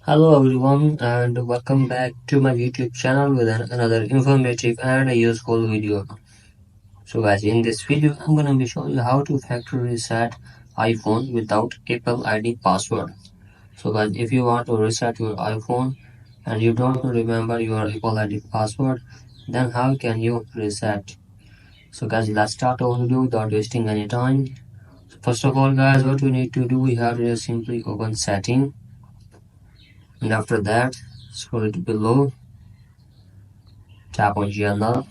Hello everyone and welcome back to my YouTube channel with another informative and a useful video. So guys, in this video I'm gonna be showing you how to factory reset iPhone without Apple ID password. So guys, if you want to reset your iPhone and you don't remember your Apple ID password, then how can you reset? So guys, let's start our video without wasting any time. So first of all guys, what we need to do, we have to just simply open setting, and after that scroll it below, tap on general,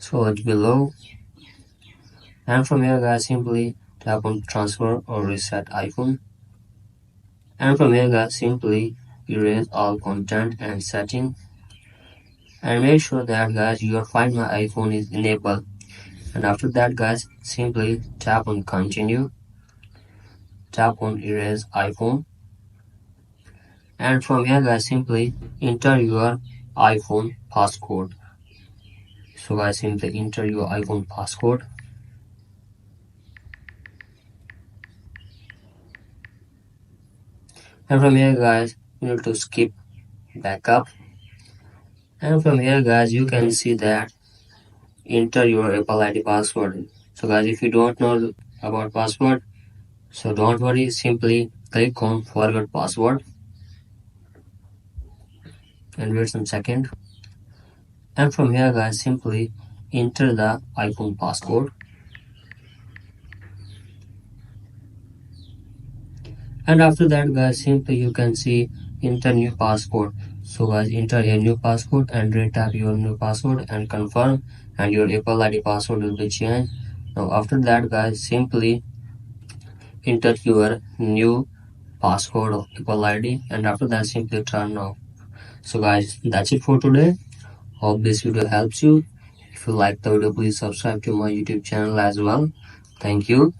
scroll it below, and from here guys simply tap on transfer or reset iPhone, and from here guys simply erase all content and setting, and make sure that guys your Find My iPhone is enabled, and after that guys simply tap on continue, tap on erase iPhone, and from here guys simply enter your iPhone passcode. So guys simply enter your iPhone passcode, and from here guys you need to skip backup, and from here guys you can see that enter your Apple ID password. So guys, if you don't know about password, so don't worry, simply click on forget password and wait some second, and from here guys simply enter the iPhone passcode, and after that guys simply you can see enter new passcode. So guys, enter a new passcode and retype your new password and confirm, and your Apple ID password will be changed. Now after that guys simply enter your new passcode of Apple ID, and after that simply turn off. So guys, that's it for today. Hope this video helps you. If you like the video, please subscribe to my YouTube channel as well. Thank you.